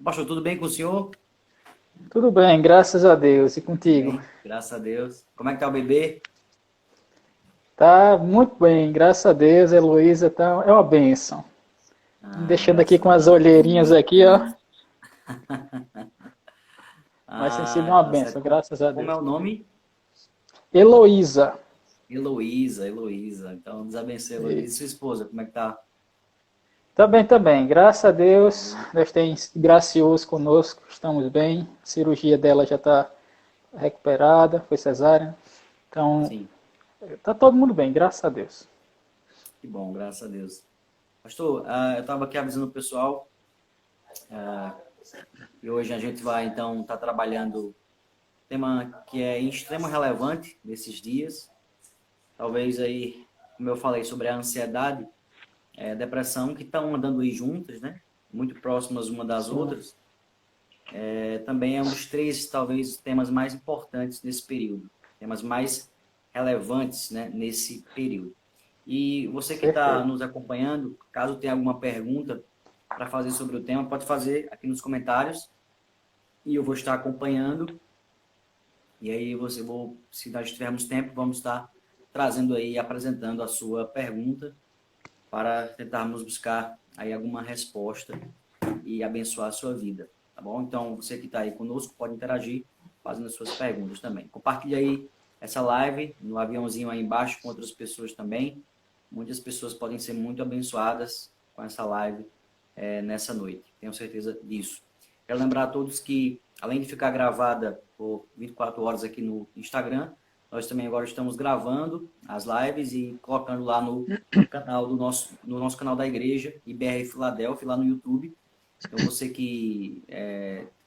Pastor, tudo bem com o senhor? Tudo bem, graças a Deus. E contigo? Bem, graças a Deus. Como é que tá o bebê? Tá muito bem, graças a Deus. Heloísa tá, é uma bênção. Me Ah, deixando aqui graças a com as Deus. olheirinhas aqui, ó. Mas tem sido Ah, uma tá certo. bênção, graças a Como é Deus. o nome? Heloísa. Heloísa, Heloísa. Então, Deus abençoe, Heloísa. E Isso. sua esposa, como é que tá? Tá bem. Graças a Deus. Bem? Deus tem sido gracioso conosco. Estamos bem. A cirurgia dela já está recuperada. Foi cesárea. Então, Sim, tá todo mundo bem, graças a Deus. que bom, graças a Deus. Pastor, eu estava aqui avisando o pessoal e hoje a gente vai, então, estar trabalhando um tema que é em extremo relevante nesses dias. Talvez aí, como eu falei sobre a ansiedade, depressão, que estão andando aí juntas, né? Muito próximas uma das Sim, outras. Também é um dos três, talvez, temas mais importantes nesse período, temas mais relevantes, né, nesse período. E você que está certeza. nos acompanhando, caso tenha alguma pergunta para fazer sobre o tema, pode fazer aqui nos comentários e eu vou estar acompanhando. E aí se nós tivermos tempo, vamos estar trazendo aí, apresentando a sua pergunta para tentarmos buscar aí alguma resposta e abençoar a sua vida, tá bom? Então, você que está aí conosco pode interagir fazendo as suas perguntas também. Compartilhe aí essa live no aviãozinho aí embaixo com outras pessoas também. Muitas pessoas podem ser muito abençoadas com essa live nessa noite, tenho certeza disso. Quero lembrar a todos que, além de ficar gravada por 24 horas aqui no Instagram, nós também agora estamos gravando as lives e colocando lá no canal no nosso canal da igreja, IBR Filadélfia, lá no YouTube. Então, você que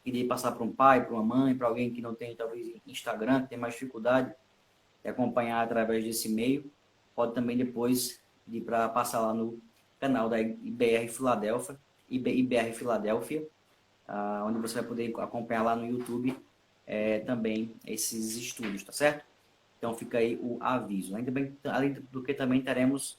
queria passar para um pai, para uma mãe, para alguém que não tem, talvez, Instagram, que tem mais dificuldade de acompanhar através desse meio, pode também depois ir para passar lá no canal da IBR Filadélfia, IBR Filadélfia, onde você vai poder acompanhar lá no YouTube também esses estudos, tá certo? Então, fica aí o aviso. Além do que também teremos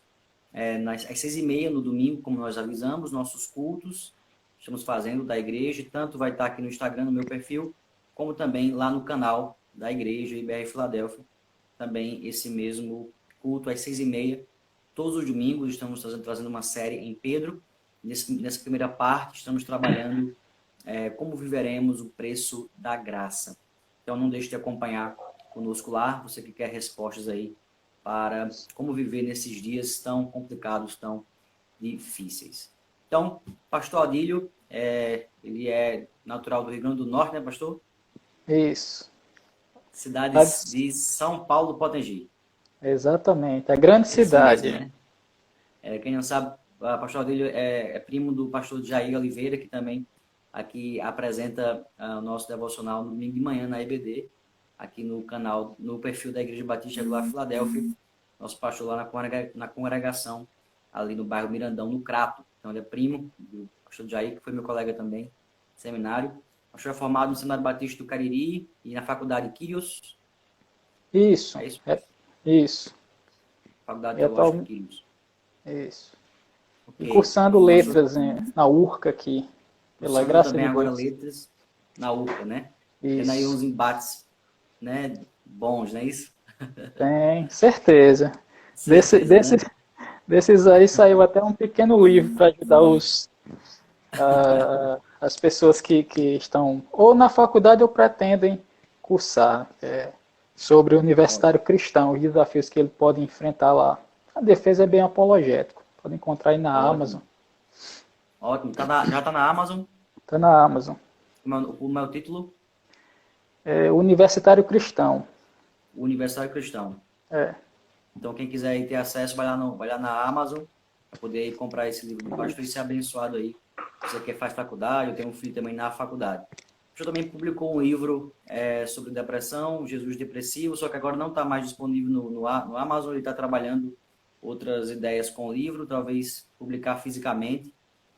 às 6h30 no domingo, como nós avisamos, nossos cultos, estamos fazendo da igreja, tanto vai estar aqui no Instagram, no meu perfil, como também lá no canal da igreja IBR Filadélfia, também esse mesmo culto às 6h30, todos os domingos estamos trazendo uma série em Pedro. Nessa primeira parte, estamos trabalhando como viveremos o preço da graça. Então, não deixe de acompanhar conosco lá, você que quer respostas aí para como viver nesses dias tão complicados, tão difíceis. Então, pastor Adílio, ele é natural do Rio Grande do Norte, né, pastor? Isso. Cidade Tá de São Paulo do Potengi. Exatamente. A grande É assim mesmo, cidade. né? Quem não sabe, o pastor Adílio é primo do pastor Jair Oliveira, que também aqui apresenta o nosso devocional no domingo de manhã na EBD, aqui no canal, no perfil da Igreja Batista Gular Filadélfia, nosso pastor lá na congregação, ali no bairro Mirandão, no Crato. Então, ele é primo do pastor Jair, que foi meu colega também, seminário. O pastor é formado no Seminário Batista do Cariri e na Faculdade Quírios, Isso. é isso? Isso. Faculdade E Teológica atualmente, Quírios. isso. Ok. E cursando E letras na URCA aqui, pela cursando graça também de agora Deus. letras na URCA, né? Tendo aí uns Isso. embates, né, bons, não é isso? Tem certeza. Desse, Certeza, desse, né? desses aí saiu até um pequeno livro para ajudar as pessoas que estão ou na faculdade ou pretendem cursar, sobre o universitário Ótimo, cristão, os desafios que ele pode enfrentar lá. A defesa é bem apologético. Pode encontrar aí na Amazon. ótimo, ótimo. Já tá na Amazon, Está na Amazon. como é o título? É, Universitário Cristão. O Universitário Cristão. É, Então, quem quiser aí ter acesso, vai lá na Amazon, para poder ir comprar esse livro do pastor e ser abençoado aí. Você que faz faculdade, eu tenho um filho também na faculdade. O pastor também publicou um livro sobre depressão, Jesus Depressivo, só que agora não está mais disponível no Amazon, ele está trabalhando outras ideias com o livro, talvez publicar fisicamente,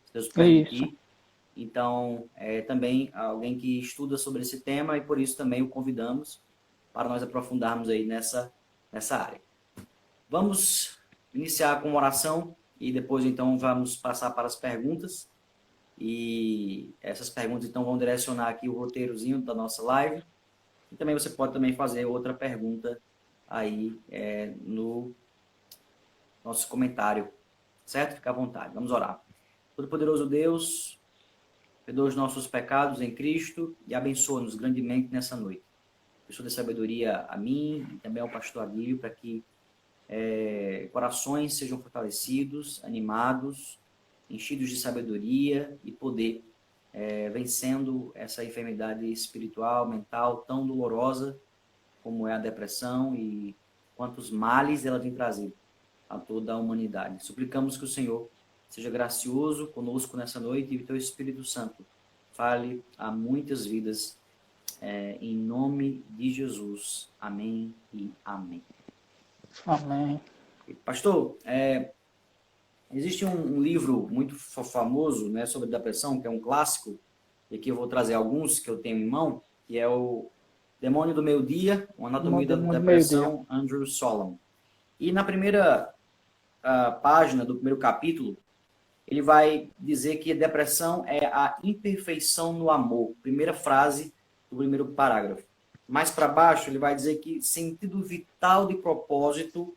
se Deus isso. permitir. Então, também alguém que estuda sobre esse tema e por isso também o convidamos para nós aprofundarmos aí nessa área. Vamos iniciar com uma oração e depois então vamos passar para as perguntas. E essas perguntas, então, vão direcionar aqui o roteirozinho da nossa live. E também você pode também fazer outra pergunta aí no nosso comentário, certo? Fica à vontade. Vamos orar. Todo-Poderoso Deus, perdoa os nossos pecados em Cristo e abençoa-nos grandemente nessa noite. Pessoa de sabedoria a mim e também ao pastor Adílio, para que corações sejam fortalecidos, animados, enchidos de sabedoria e poder, vencendo essa enfermidade espiritual, mental tão dolorosa como é a depressão e quantos males ela tem trazido a toda a humanidade. Suplicamos que o Senhor seja gracioso conosco nessa noite e que o teu Espírito Santo fale a muitas vidas, em nome de Jesus. Amém e amém. Amém. Pastor, existe um livro muito famoso, né, sobre depressão, que é um clássico, e aqui eu vou trazer alguns que eu tenho em mão, que é o Demônio do Meio-Dia, uma Anatomia da Depressão, Andrew Solomon. E na primeira página do primeiro capítulo, ele vai dizer que a depressão é a imperfeição no amor. Primeira frase do primeiro parágrafo. Mais para baixo, ele vai dizer que sentido vital de propósito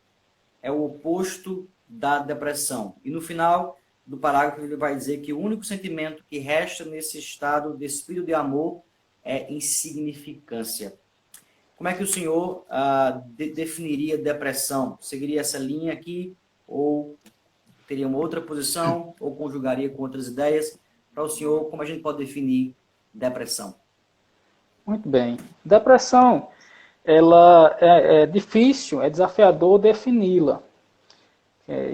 é o oposto da depressão. E no final do parágrafo, ele vai dizer que o único sentimento que resta nesse estado despido de amor é insignificância. Como é que o senhor definiria depressão? Seguiria essa linha aqui ou teria uma outra posição ou conjugaria com outras ideias? Para o senhor, como a gente pode definir depressão? Muito bem. Depressão, ela é difícil, é desafiador defini-la.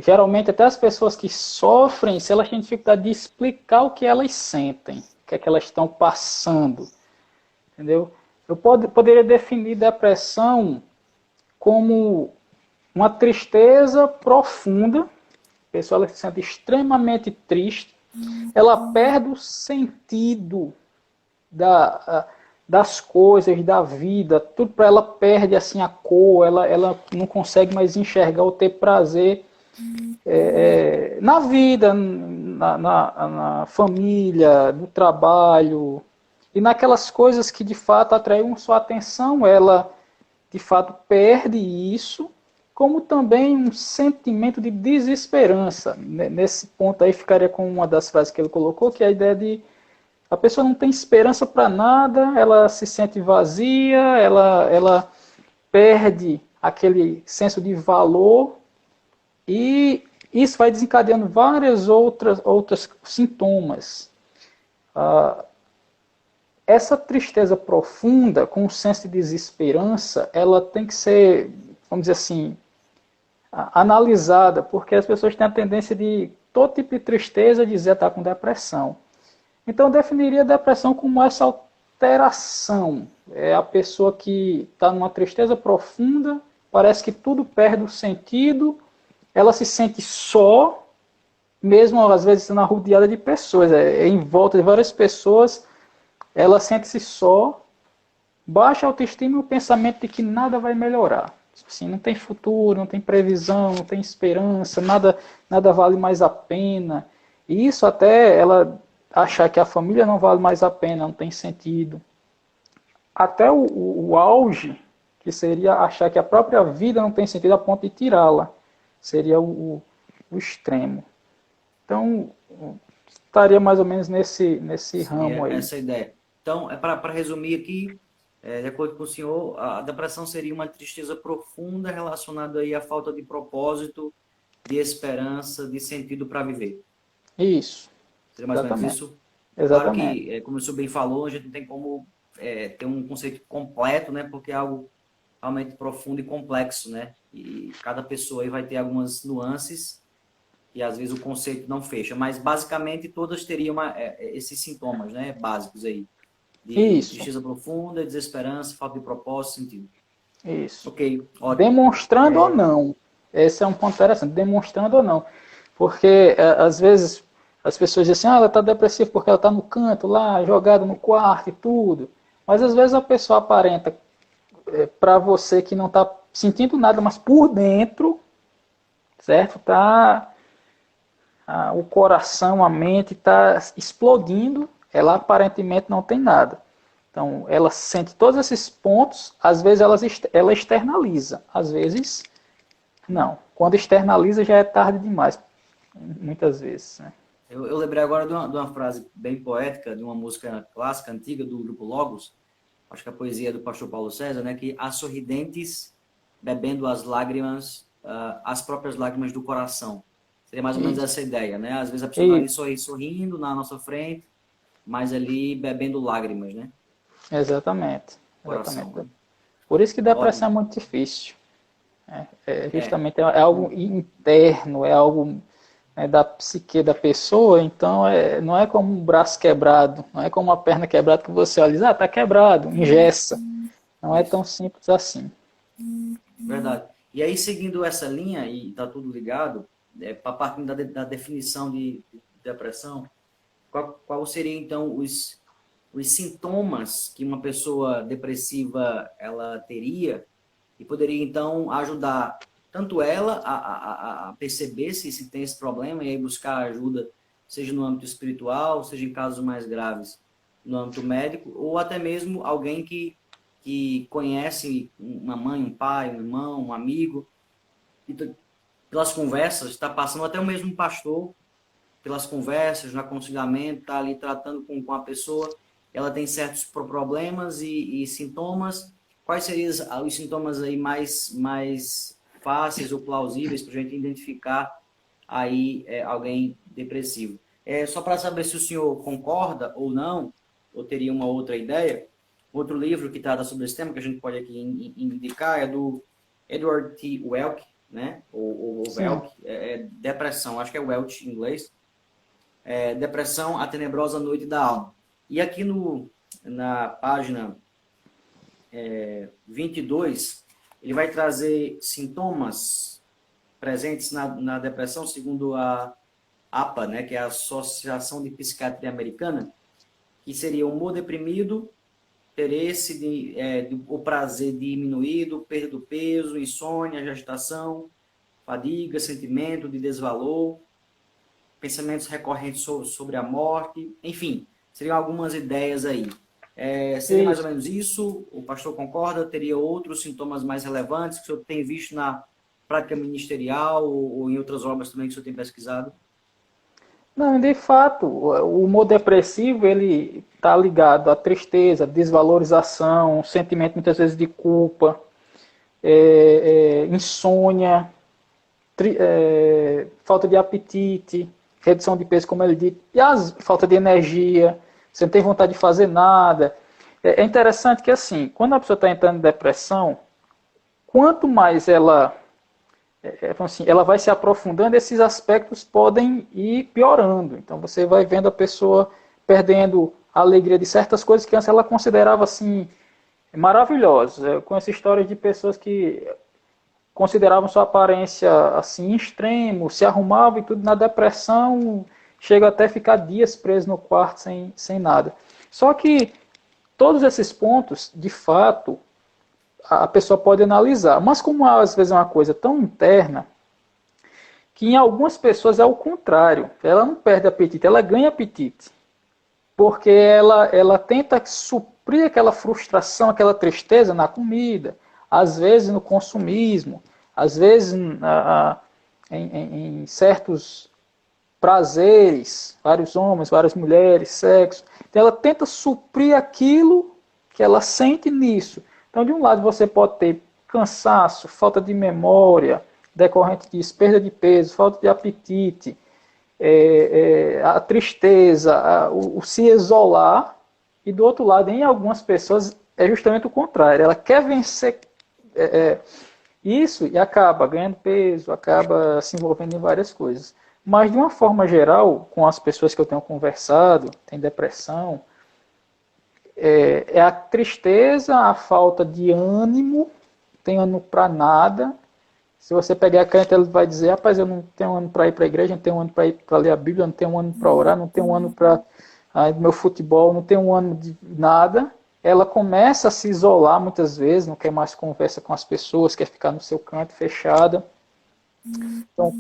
Geralmente, até as pessoas que sofrem, se elas têm dificuldade de explicar o que elas sentem, o que é que elas estão passando, entendeu? Eu poderia definir depressão como uma tristeza profunda. A pessoa ela se sente extremamente triste, ela perde o sentido das coisas, da vida, tudo para ela perde assim a cor, ela não consegue mais enxergar ou ter prazer na vida, na família, no trabalho e naquelas coisas que de fato atraem sua atenção, ela de fato perde isso, como também um sentimento de desesperança. Nesse ponto aí ficaria com uma das frases que ele colocou, que é a ideia de a pessoa não tem esperança para nada, ela se sente vazia, ela perde aquele senso de valor e isso vai desencadeando várias outras sintomas. Essa tristeza profunda, com um senso de desesperança, ela tem que ser, vamos dizer assim, analisada, porque as pessoas têm a tendência de todo tipo de tristeza dizer estar com depressão. Então, eu definiria a depressão como essa alteração. É a pessoa que está numa tristeza profunda, parece que tudo perde o sentido, ela se sente só, mesmo às vezes sendo rodeada de pessoas, em volta de várias pessoas, ela sente-se só, baixa autoestima e o pensamento de que nada vai melhorar. Assim, não tem futuro, não tem previsão, não tem esperança, nada vale mais a pena. E isso até ela achar que a família não vale mais a pena, não tem sentido. Até o auge, que seria achar que a própria vida não tem sentido a ponto de tirá-la, seria o extremo. Então, estaria mais ou menos nesse ramo aí. Essa ideia. Então, para resumir aqui, de acordo com o senhor, a depressão seria uma tristeza profunda relacionada aí à falta de propósito, de esperança, de sentido para viver. Isso. Seria mais ou menos isso? Exatamente. Claro que, como o senhor bem falou, a gente não tem como ter um conceito completo, né? Porque é algo realmente profundo e complexo, né? E cada pessoa aí vai ter algumas nuances e às vezes o conceito não fecha. Mas basicamente todas teriam esses sintomas, né? Básicos aí. De tristeza profunda, desesperança, falta de propósito, sentido. Isso. Ok, ótimo. Demonstrando ou não. Esse é um ponto interessante. Demonstrando ou não. Porque às vezes as pessoas dizem assim, ela está depressiva porque ela está no canto lá, jogada no quarto e tudo. Mas às vezes a pessoa aparenta para você que não está sentindo nada, mas por dentro, certo? Tá o coração, a mente está explodindo, ela aparentemente não tem nada. Então, ela sente todos esses pontos, às vezes ela externaliza, às vezes não. Quando externaliza já é tarde demais, muitas vezes. Né? Eu lembrei agora de uma frase bem poética, de uma música clássica, antiga, do grupo Logos, acho que a poesia é do pastor Paulo César, né, que há sorridentes bebendo as próprias lágrimas do coração. Seria mais ou menos essa ideia, né? Às vezes a pessoa está ali sorrindo na nossa frente, mas ali bebendo lágrimas, né? Exatamente. Coração, Exatamente. né? Por isso que depressão Ótimo. é muito difícil. Justamente é algo interno, é algo da psique da pessoa, então não é como um braço quebrado, não é como uma perna quebrada que você olha e diz, tá quebrado, engessa. Não é tão simples assim. Verdade. E aí, seguindo essa linha, e está tudo ligado, para partir da definição de depressão, qual seria, então, os sintomas que uma pessoa depressiva ela teria e poderia, então, ajudar tanto ela a perceber se tem esse problema e aí buscar ajuda, seja no âmbito espiritual, seja em casos mais graves no âmbito médico, ou até mesmo alguém que conhece uma mãe, um pai, um irmão, um amigo, e pelas conversas, está passando até o mesmo pastor, pelas conversas, no aconselhamento, está ali tratando com a pessoa, ela tem certos problemas e sintomas. Quais seriam os sintomas aí mais fáceis ou plausíveis para a gente identificar aí alguém depressivo? Só para saber se o senhor concorda ou não, ou teria uma outra ideia, outro livro que trata sobre esse tema, que a gente pode aqui indicar, é do Edward T. Welch, né? Ou Welch, depressão, acho que é Welch em inglês. Depressão, a tenebrosa noite da alma. E aqui na página 22, ele vai trazer sintomas presentes na depressão, segundo a APA, né, que é a Associação de Psiquiatria Americana, que seria humor deprimido, interesse o prazer diminuído, perda do peso, insônia, agitação, fadiga, sentimento de desvalor, pensamentos recorrentes sobre a morte, enfim, seriam algumas ideias aí. Seria mais ou menos isso? O pastor concorda? Teria outros sintomas mais relevantes que o senhor tem visto na prática ministerial ou em outras obras também que o senhor tem pesquisado? Não, de fato, o humor depressivo ele está ligado à tristeza, desvalorização, sentimento muitas vezes de culpa, insônia, falta de apetite, redução de peso, como ele disse, e falta de energia, você não tem vontade de fazer nada. É interessante que assim, quando a pessoa está entrando em depressão, quanto mais ela vai se aprofundando, esses aspectos podem ir piorando. Então você vai vendo a pessoa perdendo a alegria de certas coisas que antes ela considerava assim maravilhosas. Eu conheço histórias de pessoas que consideravam sua aparência assim extremo, se arrumavam e tudo na depressão, chega até ficar dias preso no quarto sem nada. Só que todos esses pontos, de fato, a pessoa pode analisar. Mas como às vezes é uma coisa tão interna, que em algumas pessoas é o contrário. Ela não perde apetite, ela ganha apetite. Porque ela tenta suprir aquela frustração, aquela tristeza na comida, às vezes no consumismo, às vezes em certos prazeres, vários homens, várias mulheres, sexo. Então ela tenta suprir aquilo que ela sente nisso. Então, de um lado, você pode ter cansaço, falta de memória, decorrente disso, perda de peso, falta de apetite, a tristeza, o se isolar. E do outro lado, em algumas pessoas, é justamente o contrário. Ela quer vencer isso e acaba ganhando peso, acaba se envolvendo em várias coisas. Mas, de uma forma geral, com as pessoas que eu tenho conversado, tem depressão, a tristeza, a falta de ânimo, tem ânimo para nada. Se você pegar a crente, ele vai dizer, rapaz, eu não tenho ânimo para ir para a igreja, não tenho ânimo para ir para ler a Bíblia, não tenho ânimo para orar, não tenho ânimo para meu futebol, não tenho ânimo de nada. Ela começa a se isolar muitas vezes, não quer mais conversa com as pessoas, quer ficar no seu canto fechada. Então,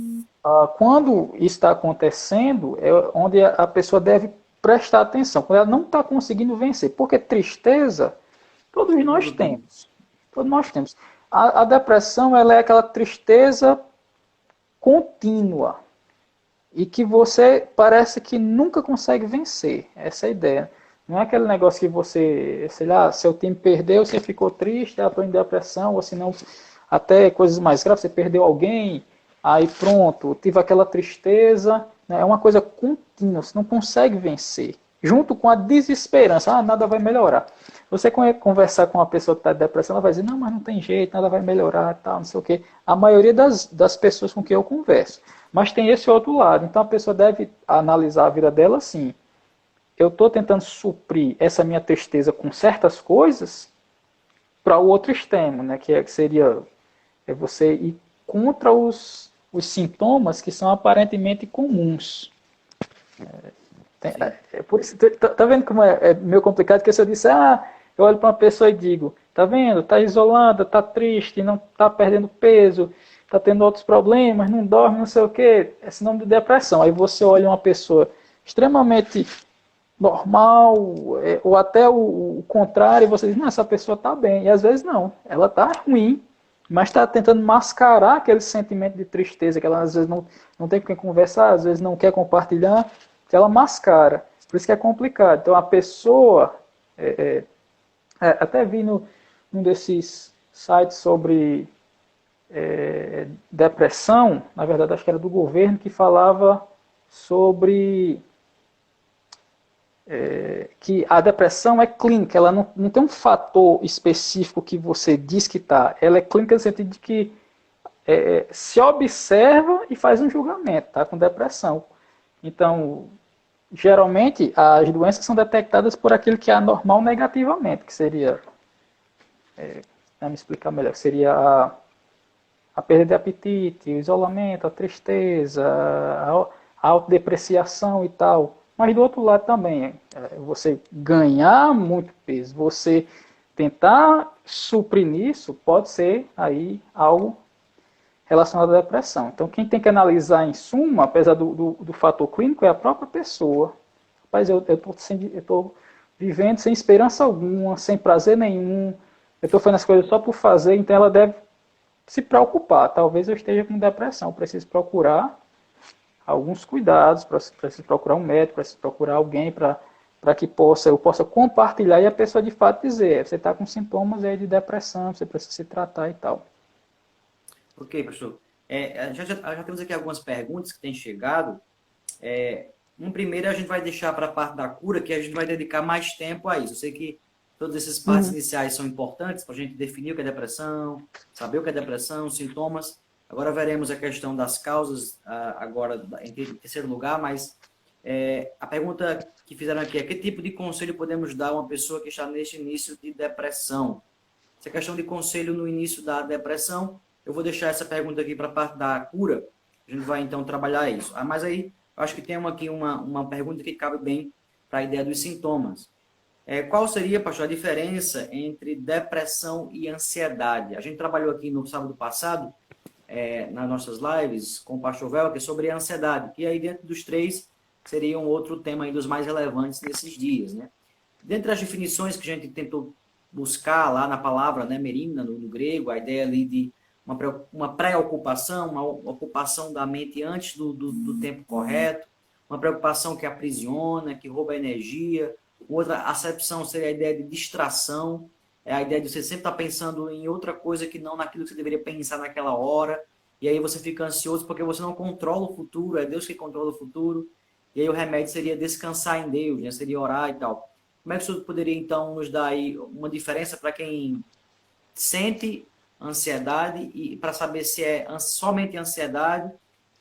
quando isso está acontecendo, é onde a pessoa deve prestar atenção, quando ela não está conseguindo vencer. Porque tristeza, todos Todo nós mundo tem. temos. Todos nós temos. A depressão, ela é aquela tristeza contínua e que você parece que nunca consegue vencer. Essa é a ideia. Não é aquele negócio que você, sei lá, seu time perdeu, você ficou triste, estou em depressão, ou se não, até coisas mais graves, você perdeu alguém, aí pronto, tive aquela tristeza. Né? É uma coisa contínua, você não consegue vencer. Junto com a desesperança, nada vai melhorar. Você conversar com uma pessoa que está em depressão, ela vai dizer, não, mas não tem jeito, nada vai melhorar, tal, não sei o quê. A maioria das pessoas com quem eu converso. Mas tem esse outro lado. Então a pessoa deve analisar a vida dela assim. Eu estou tentando suprir essa minha tristeza com certas coisas para o outro extremo, né? Que seria você ir contra os sintomas que são aparentemente comuns. Sim. Por isso, tá vendo como é meio complicado? Porque se eu disser, eu olho para uma pessoa e digo, tá vendo, tá isolada, tá triste, não tá perdendo peso, tá tendo outros problemas, não dorme, não sei o quê, é sinônimo de depressão. Aí você olha uma pessoa extremamente normal, ou até o contrário, e você diz, não, essa pessoa tá bem. E às vezes não, ela tá ruim, mas está tentando mascarar aquele sentimento de tristeza que ela às vezes não tem com quem conversar, às vezes não quer compartilhar, que ela mascara. Por isso que é complicado. Então a pessoa, até vi num desses sites sobre depressão, na verdade acho que era do governo, que falava sobre que a depressão é clínica, ela não tem um fator específico que você diz que está, ela é clínica no sentido de que se observa e faz um julgamento, tá, com depressão. Então, geralmente, as doenças são detectadas por aquilo que é anormal negativamente, que seria, vamos explicar melhor, que seria a perda de apetite, o isolamento, a tristeza, a autodepreciação e tal. Mas do outro lado também, você ganhar muito peso, você tentar suprir isso, pode ser aí algo relacionado à depressão. Então, quem tem que analisar em suma, apesar do fator clínico, é a própria pessoa. Rapaz, eu estou vivendo sem esperança alguma, sem prazer nenhum, eu estou fazendo as coisas só por fazer, então ela deve se preocupar. Talvez eu esteja com depressão, eu preciso procurar alguns cuidados, preciso procurar um médico, preciso procurar alguém para que eu possa compartilhar e a pessoa de fato dizer, você está com sintomas aí de depressão, você precisa se tratar e tal. Ok, professor. Já temos aqui algumas perguntas que têm chegado. Um primeiro a gente vai deixar para a parte da cura, que a gente vai dedicar mais tempo a isso. Eu sei que todas essas partes iniciais são importantes para a gente definir o que é depressão, saber o que é depressão, sintomas. Agora veremos a questão das causas, agora em terceiro lugar, mas a pergunta que fizeram aqui é: que tipo de conselho podemos dar a uma pessoa que está neste início de depressão? Essa questão de conselho no início da depressão, eu vou deixar essa pergunta aqui para a parte da cura. A gente vai então trabalhar isso. Mas aí, acho que tem aqui uma pergunta que cabe bem para a ideia dos sintomas. Qual seria, pastor, a diferença entre depressão e ansiedade? A gente trabalhou aqui no sábado passado, nas nossas lives, com o pastor Velker, sobre a ansiedade, que aí dentro dos três seria um outro tema aí dos mais relevantes nesses dias, né? Dentre as definições que a gente tentou buscar lá na palavra, né, merimna, no grego, a ideia ali de uma preocupação, uma ocupação da mente antes do tempo correto, uma preocupação que aprisiona, que rouba energia. Outra acepção seria a ideia de distração, a ideia de você sempre estar pensando em outra coisa que não naquilo que você deveria pensar naquela hora, e aí você fica ansioso porque você não controla o futuro, é Deus que controla o futuro, e aí o remédio seria descansar em Deus, né? Seria orar e tal. Como é que o senhor poderia, então, nos dar aí uma diferença para quem sente ansiedade e para saber se é somente ansiedade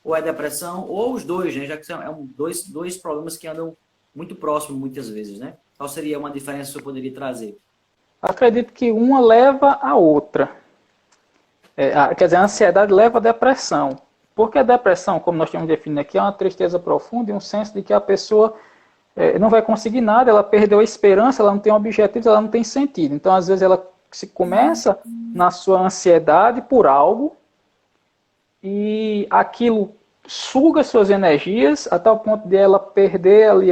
ou é depressão, ou os dois, né? Já que são dois problemas que andam muito próximos muitas vezes, né? Qual seria uma diferença que o senhor poderia trazer? Acredito que uma leva a outra. Quer dizer, a ansiedade leva à depressão. Porque a depressão, como nós temos definido aqui, é uma tristeza profunda e um senso de que a pessoa não vai conseguir nada, ela perdeu a esperança, ela não tem objetivos, ela não tem sentido. Então, às vezes, ela se começa na sua ansiedade por algo, e aquilo suga suas energias a tal ponto de ela perder ali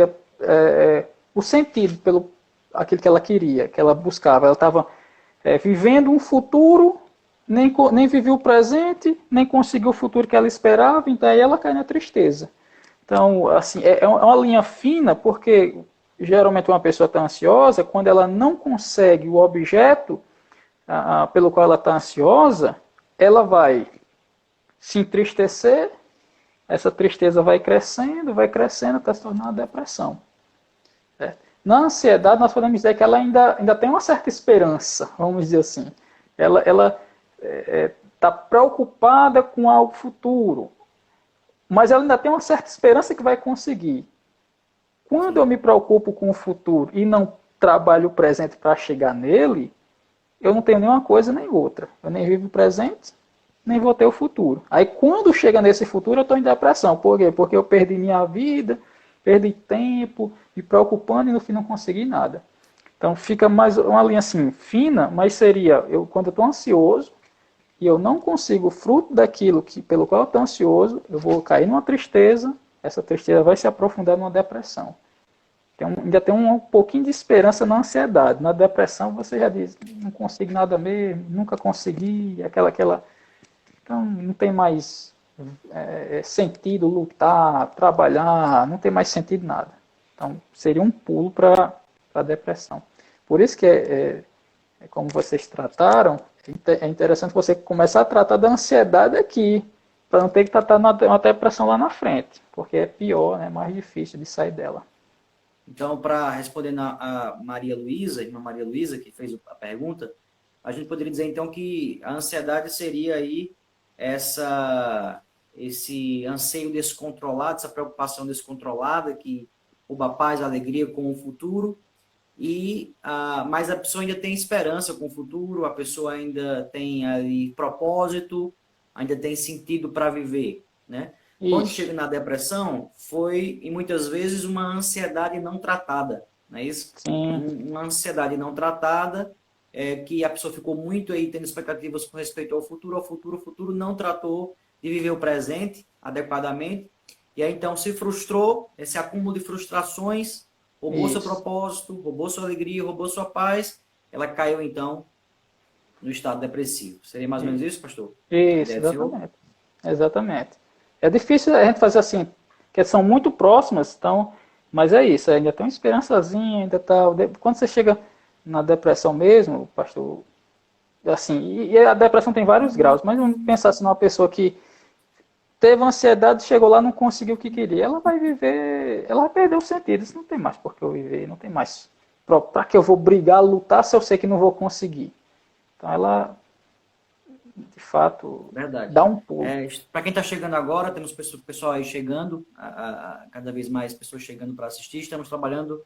o sentido pelo aquilo que ela queria, que ela buscava. Ela estava vivendo um futuro, nem viveu o presente, nem conseguiu o futuro que ela esperava, então aí ela cai na tristeza. Então, assim, é uma linha fina, porque geralmente uma pessoa está ansiosa, quando ela não consegue o objeto pelo qual ela está ansiosa, ela vai se entristecer, essa tristeza vai crescendo, até se tornar uma depressão. Certo? Na ansiedade, nós podemos dizer que ela ainda tem uma certa esperança, vamos dizer assim. Ela está preocupada com algo futuro, mas ela ainda tem uma certa esperança que vai conseguir. Quando eu me preocupo com o futuro e não trabalho o presente para chegar nele, eu não tenho nenhuma coisa nem outra. Eu nem vivo o presente, nem vou ter o futuro. Aí quando chega nesse futuro, eu estou em depressão. Por quê? Porque eu perdi minha vida, perdi tempo, me preocupando e no fim não consegui nada. Então fica mais uma linha assim fina, mas seria quando eu estou ansioso e eu não consigo o fruto daquilo pelo qual eu estou ansioso, eu vou cair numa tristeza, essa tristeza vai se aprofundar numa depressão. Ainda tem um pouquinho de esperança na ansiedade. Na depressão você já diz, não consigo nada mesmo, nunca consegui, aquela. Então não tem mais sentido lutar, trabalhar, não tem mais sentido nada. Então seria um pulo para a depressão. Por isso que como vocês trataram, é interessante você começar a tratar da ansiedade aqui, para não ter que tratar uma depressão lá na frente, porque é pior, né, mais difícil de sair dela. Então, para responder a Maria Luísa, irmã Maria Luísa, que fez a pergunta, a gente poderia dizer, então, que a ansiedade seria aí esse anseio descontrolado, essa preocupação descontrolada que rouba a paz, a alegria com o futuro, mas a pessoa ainda tem esperança com o futuro, a pessoa ainda tem ali propósito, ainda tem sentido para viver, né? Isso. Quando chega na depressão, foi, e muitas vezes, uma ansiedade não tratada, não é isso? Sim. Uma ansiedade não tratada, que a pessoa ficou muito aí tendo expectativas com respeito ao futuro não tratou de viver o presente adequadamente, e aí então se frustrou, esse acúmulo de frustrações, roubou seu propósito, roubou sua alegria, roubou sua paz, ela caiu então no estado depressivo. Seria mais ou menos isso, pastor? Isso, exatamente. Exatamente. É difícil a gente fazer assim, que são muito próximas, então, mas é isso, ainda tem uma esperançazinha, ainda tá. Quando você chega na depressão mesmo, pastor, assim, e a depressão tem vários graus, mas vamos pensar assim numa pessoa que teve ansiedade, chegou lá, não conseguiu o que queria, ela vai viver, ela vai perder o sentido, isso não tem mais por que eu viver, não tem mais para que eu vou brigar, lutar se eu sei que não vou conseguir. Então ela, de fato, verdade, dá um pulo. Para quem está chegando agora, temos pessoal aí chegando, cada vez mais pessoas chegando para assistir. Estamos trabalhando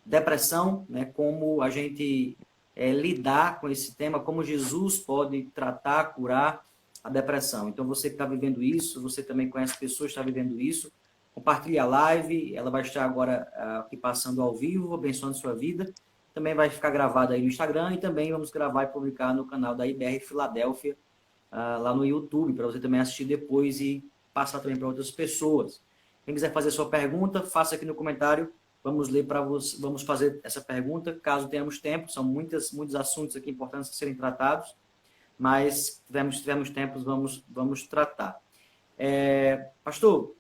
depressão, né, como a gente lidar com esse tema, como Jesus pode tratar, curar a depressão. Então, você que está vivendo isso, você também conhece pessoas que estão vivendo isso, compartilhe a live, ela vai estar agora aqui passando ao vivo, abençoando sua vida. Também vai ficar gravada aí no Instagram e também vamos gravar e publicar no canal da IBR Filadélfia, lá no YouTube, para você também assistir depois e passar também para outras pessoas. Quem quiser fazer sua pergunta, faça aqui no comentário. Vamos ler para você, vamos fazer essa pergunta, caso tenhamos tempo. São muitos assuntos aqui importantes a serem tratados, mas se tivermos tempo, vamos tratar. Pastor,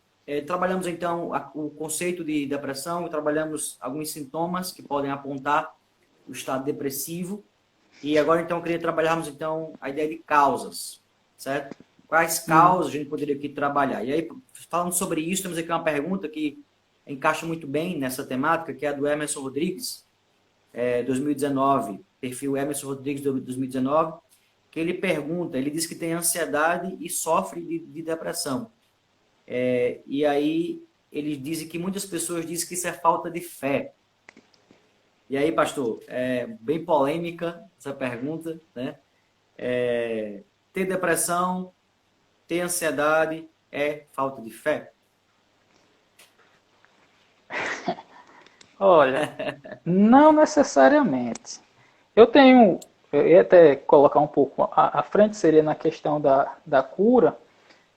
trabalhamos então o conceito de depressão, trabalhamos alguns sintomas que podem apontar o estado depressivo. E agora, então, eu queria trabalharmos, então, a ideia de causas, certo? Quais causas a gente poderia aqui trabalhar? E aí, falando sobre isso, temos aqui uma pergunta que encaixa muito bem nessa temática, que é a do Emerson Rodrigues, 2019, perfil Emerson Rodrigues, 2019, que ele pergunta, ele diz que tem ansiedade e sofre de depressão. E aí, ele diz que muitas pessoas dizem que isso é falta de fé. E aí, pastor, bem polêmica essa pergunta, né? Ter depressão, ter ansiedade é falta de fé? Olha, não necessariamente. Eu ia até colocar um pouco à frente, seria na questão da cura,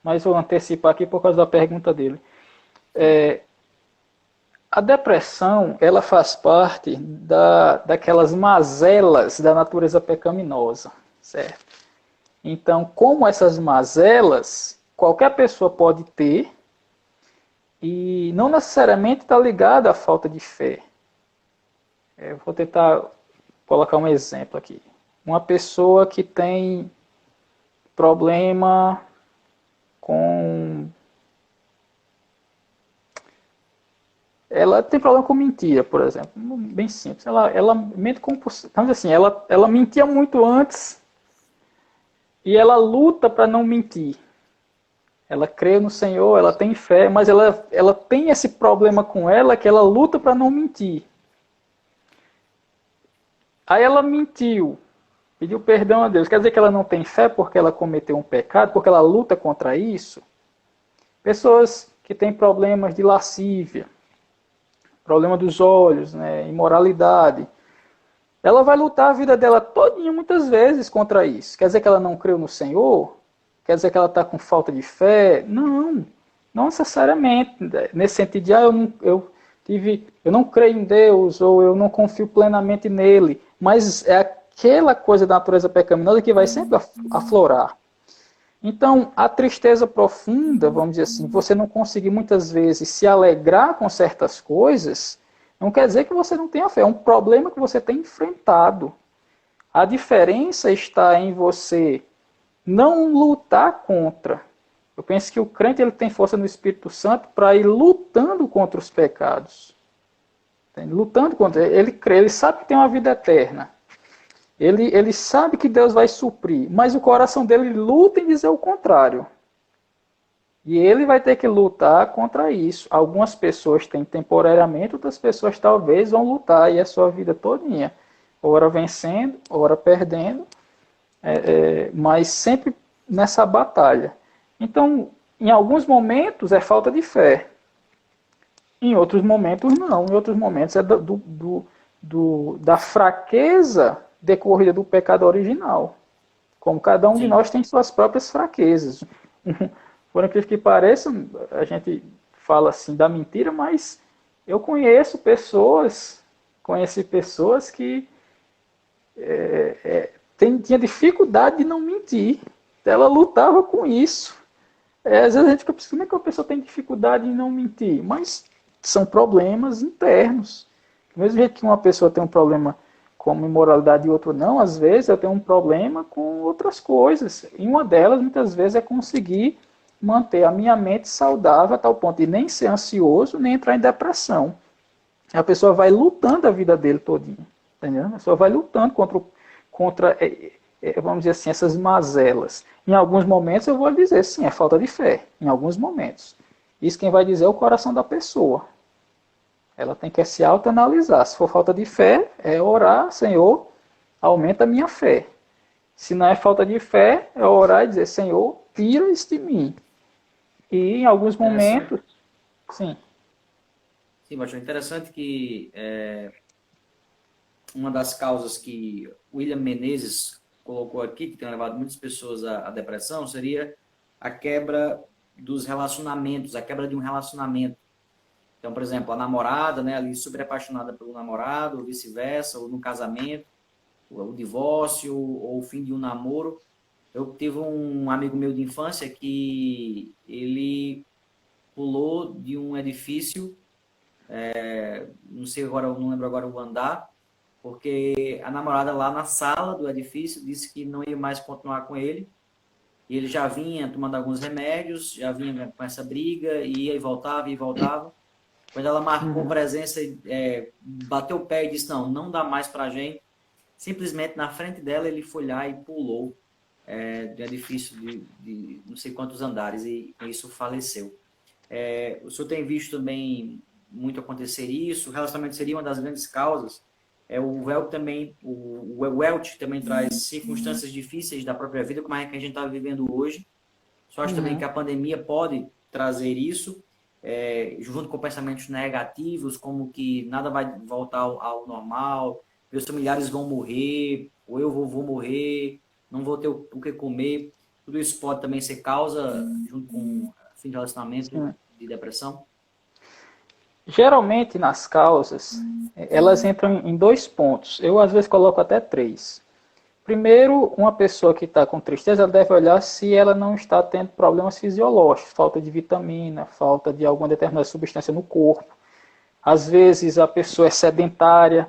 mas vou antecipar aqui por causa da pergunta dele. A depressão, ela faz parte daquelas mazelas da natureza pecaminosa, certo? Então, como essas mazelas, qualquer pessoa pode ter, e não necessariamente está ligada à falta de fé. Eu vou tentar colocar um exemplo aqui. Uma pessoa que tem problema com... Ela tem problema com mentira, por exemplo. Bem simples. Ela mente compulsivamente. Assim, ela mentia muito antes e ela luta para não mentir. Ela crê no Senhor, ela tem fé, mas ela tem esse problema com ela que ela luta para não mentir. Aí ela mentiu, pediu perdão a Deus. Quer dizer que ela não tem fé porque ela cometeu um pecado, porque ela luta contra isso? Pessoas que têm problemas de lascívia, problema dos olhos, né, imoralidade, ela vai lutar a vida dela todinha muitas vezes contra isso. Quer dizer que ela não creu no Senhor? Quer dizer que ela está com falta de fé? Não, não necessariamente. Nesse sentido de, eu não creio em Deus, ou eu não confio plenamente nele. Mas é aquela coisa da natureza pecaminosa que vai sempre aflorar. Então, a tristeza profunda, vamos dizer assim, você não conseguir muitas vezes se alegrar com certas coisas, não quer dizer que você não tenha fé. É um problema que você tem enfrentado. A diferença está em você não lutar contra. Eu penso que o crente ele tem força no Espírito Santo para ir lutando contra os pecados. Lutando contra. Ele crê, ele sabe que tem uma vida eterna. Ele sabe que Deus vai suprir, mas o coração dele luta em dizer o contrário. E ele vai ter que lutar contra isso. Algumas pessoas têm temporariamente, outras pessoas talvez vão lutar, e a sua vida todinha. Ora vencendo, ora perdendo, mas sempre nessa batalha. Então, em alguns momentos é falta de fé. Em outros momentos não. Em outros momentos é da fraqueza decorrida do pecado original. Como cada um de nós tem suas próprias fraquezas. Por incrível que pareça, a gente fala assim da mentira, mas eu conheci pessoas que tinha dificuldade de não mentir. Ela lutava com isso. Às vezes a gente fica pensando, como é que uma pessoa tem dificuldade em não mentir? Mas são problemas internos. Do mesmo jeito que uma pessoa tem um problema com imoralidade e outra não, às vezes eu tenho um problema com outras coisas. E uma delas, muitas vezes, é conseguir manter a minha mente saudável a tal ponto de nem ser ansioso, nem entrar em depressão. A pessoa vai lutando a vida dele todinha. Entendeu? A pessoa vai lutando contra vamos dizer assim, essas mazelas. Em alguns momentos eu vou dizer, sim, é falta de fé. Em alguns momentos. Isso quem vai dizer é o coração da pessoa. Ela tem que se autoanalisar. Se for falta de fé, é orar, Senhor, aumenta a minha fé. Se não é falta de fé, é orar e dizer, Senhor, tira isso de mim. E em alguns momentos, sim. Sim, bastante interessante que uma das causas que William Menezes colocou aqui, que tem levado muitas pessoas à depressão, seria a quebra dos relacionamentos, a quebra de um relacionamento. Então, por exemplo, a namorada, né, ali super apaixonada pelo namorado, ou vice-versa, ou no casamento, o divórcio, ou o fim de um namoro. Eu tive um amigo meu de infância que ele pulou de um edifício, não sei agora, não lembro agora o andar, porque a namorada lá na sala do edifício disse que não ia mais continuar com ele, e ele já vinha tomando alguns remédios, já vinha com essa briga, ia e voltava, ia e voltava. Quando ela marcou presença, bateu o pé e disse, não dá mais pra gente. Simplesmente na frente dela ele foi lá e pulou do edifício de não sei quantos andares e com isso faleceu. O senhor tem visto também muito acontecer isso? O relacionamento seria uma das grandes causas. O Welch também traz circunstâncias difíceis da própria vida, como é que a gente está vivendo hoje. Só acho também que a pandemia pode trazer isso, junto com pensamentos negativos, como que nada vai voltar ao normal, meus familiares vão morrer, ou eu vou morrer, não vou ter o que comer. tudo isso pode também ser causa, junto com fim de relacionamento, Sim. de depressão? Geralmente nas causas, elas entram em dois pontos. Eu às vezes coloco até três. Primeiro, uma pessoa que está com tristeza ela deve olhar se ela não está tendo problemas fisiológicos, falta de vitamina, falta de alguma determinada substância no corpo. Às vezes a pessoa é sedentária,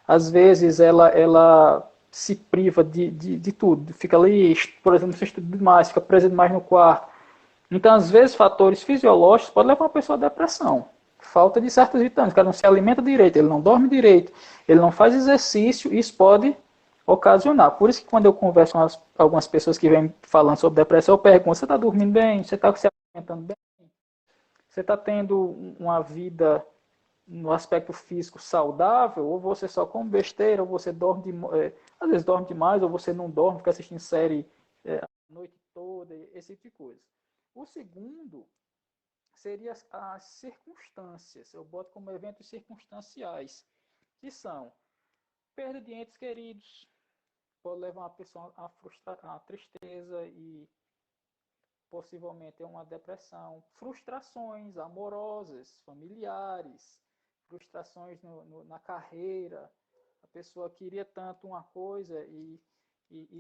às vezes ela se priva de tudo, fica ali, por exemplo, não estuda demais, fica presa demais no quarto. Então, às vezes, fatores fisiológicos podem levar uma pessoa à depressão. Falta de certas vitaminas, o cara não se alimenta direito, ele não dorme direito, ele não faz exercício, isso pode ocasionar. Por isso que quando eu converso com algumas pessoas que vêm falando sobre depressão, eu pergunto, você está dormindo bem? Você está se alimentando bem? Você está tendo uma vida no aspecto físico saudável? Ou você só come besteira, ou você dorme, às vezes dorme demais, ou você não dorme, fica assistindo série a noite toda, esse tipo de coisa. O segundo seria as circunstâncias, eu boto como eventos circunstanciais, que são perda de entes queridos, pode levar uma pessoa a tristeza e possivelmente a uma depressão, frustrações amorosas, familiares, frustrações na carreira, a pessoa queria tanto uma coisa e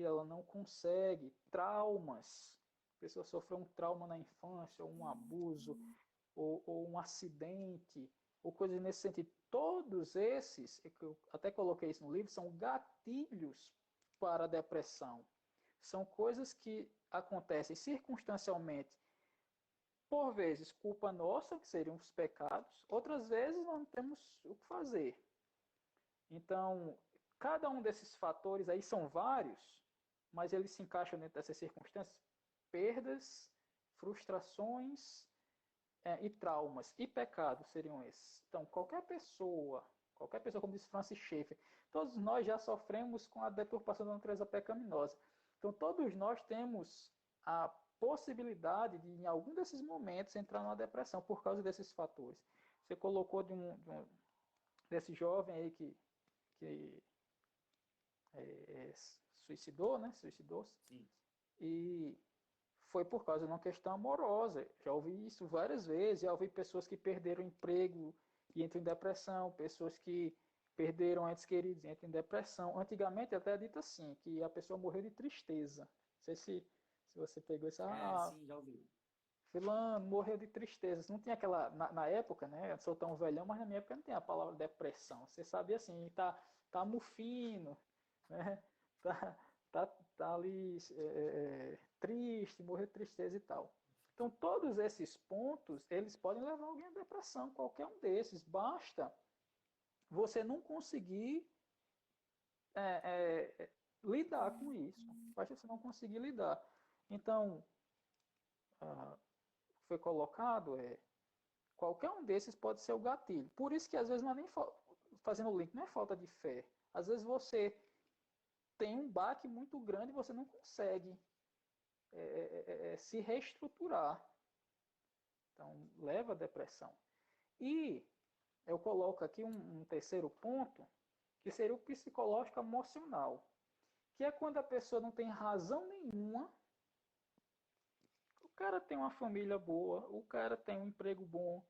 ela não consegue, traumas, a pessoa sofreu um trauma na infância, ou um abuso, ou um acidente, ou coisas nesse sentido. Todos esses, eu até coloquei isso no livro, são gatilhos para a depressão. São coisas que acontecem circunstancialmente, por vezes culpa nossa, que seriam os pecados, outras vezes não temos o que fazer. Então, cada um desses fatores aí são vários, mas eles se encaixam dentro dessas circunstâncias, perdas, frustrações, e traumas e pecados seriam esses. Então, qualquer pessoa, como disse Francis Schaeffer, todos nós já sofremos com a deturpação da natureza pecaminosa. Então, todos nós temos a possibilidade de, em algum desses momentos, entrar numa depressão por causa desses fatores. Você colocou desse jovem aí que suicidou, né? Suicidou-se. Sim. E foi por causa de uma questão amorosa. Já ouvi isso várias vezes, já ouvi pessoas que perderam emprego e entram em depressão, pessoas que perderam entes queridos e entram em depressão. Antigamente até é dito assim, que a pessoa morreu de tristeza. Não sei se você pegou isso. Sim, já ouvi. Fulano morreu de tristeza. Não tinha aquela, na época, né? Eu sou tão velhão, mas na minha época não tinha a palavra depressão. Você sabia assim, tá mufino, né? Tá, tá ali triste, morrer de tristeza e tal. Então, todos esses pontos, eles podem levar alguém à depressão, qualquer um desses. Basta você não conseguir lidar com isso. Basta você não conseguir lidar. Então, foi colocado, qualquer um desses pode ser o gatilho. Por isso que às vezes não é nem fazendo o link, não é falta de fé. Às vezes você tem um baque muito grande e você não consegue se reestruturar. Então, leva à depressão. E eu coloco aqui um terceiro ponto, que seria o psicológico emocional, que é quando a pessoa não tem razão nenhuma. O cara tem uma família boa, o cara tem um emprego bom,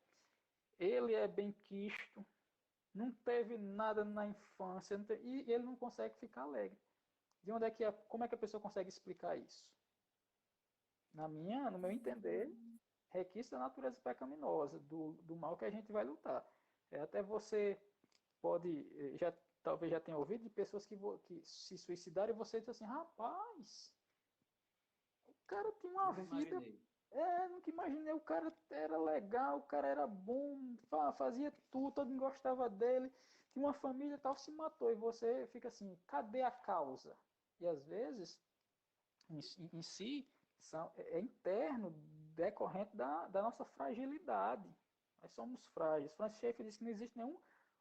ele é bem quisto, não teve nada na infância e ele não consegue ficar alegre. De onde é que como é que a pessoa consegue explicar isso? No meu entender, requisito da natureza pecaminosa, do mal que a gente vai lutar. Até você pode, talvez já tenha ouvido de pessoas que se suicidaram e você diz assim, rapaz, o cara tem uma Nunca vida. imaginei. Nunca imaginei, o cara era legal, o cara era bom, fazia tudo, todo mundo gostava dele, tinha uma família e tal, se matou. E você fica assim, cadê a causa? E às vezes, em si, é interno, decorrente da nossa fragilidade. Nós somos frágeis. Francis Schaeffer disse que não existe nenhum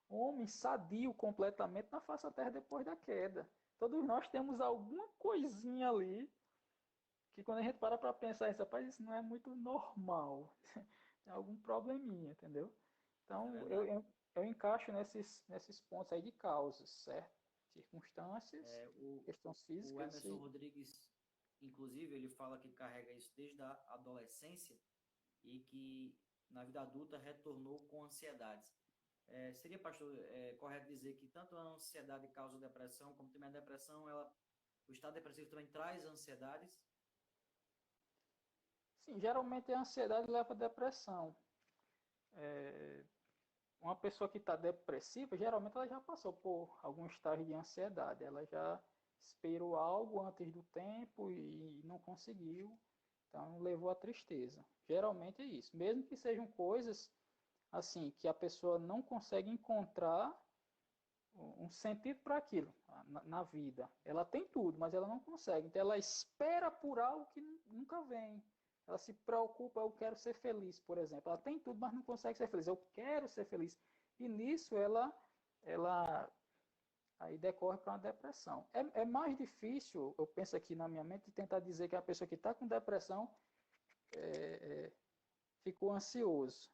homem sadio completamente na face da terra depois da queda. Todos nós temos alguma coisinha ali que quando a gente para pensar isso, rapaz, isso não é muito normal. Tem algum probleminha, entendeu? É Então, verdade. eu encaixo nesses pontos aí de causas, certo? Circunstâncias, É, questões o físicas Emerson e... Rodrigues inclusive, ele fala que carrega isso desde a adolescência e que na vida adulta retornou com ansiedades. Seria, pastor, correto dizer que tanto a ansiedade causa depressão, como também a depressão, o estado depressivo também traz ansiedades? Sim, geralmente a ansiedade leva à depressão. Uma pessoa que está depressiva, geralmente ela já passou por algum estágio de ansiedade. Ela já esperou algo antes do tempo e não conseguiu, então levou à tristeza. Geralmente é isso. Mesmo que sejam coisas assim que a pessoa não consegue encontrar um sentido para aquilo na vida. Ela tem tudo, mas ela não consegue. Então ela espera por algo que nunca vem. Ela se preocupa, eu quero ser feliz, por exemplo. Ela tem tudo, mas não consegue ser feliz. Eu quero ser feliz. E nisso ela aí decorre para uma depressão. É mais difícil, eu penso aqui na minha mente, tentar dizer que a pessoa que está com depressão ficou ansioso.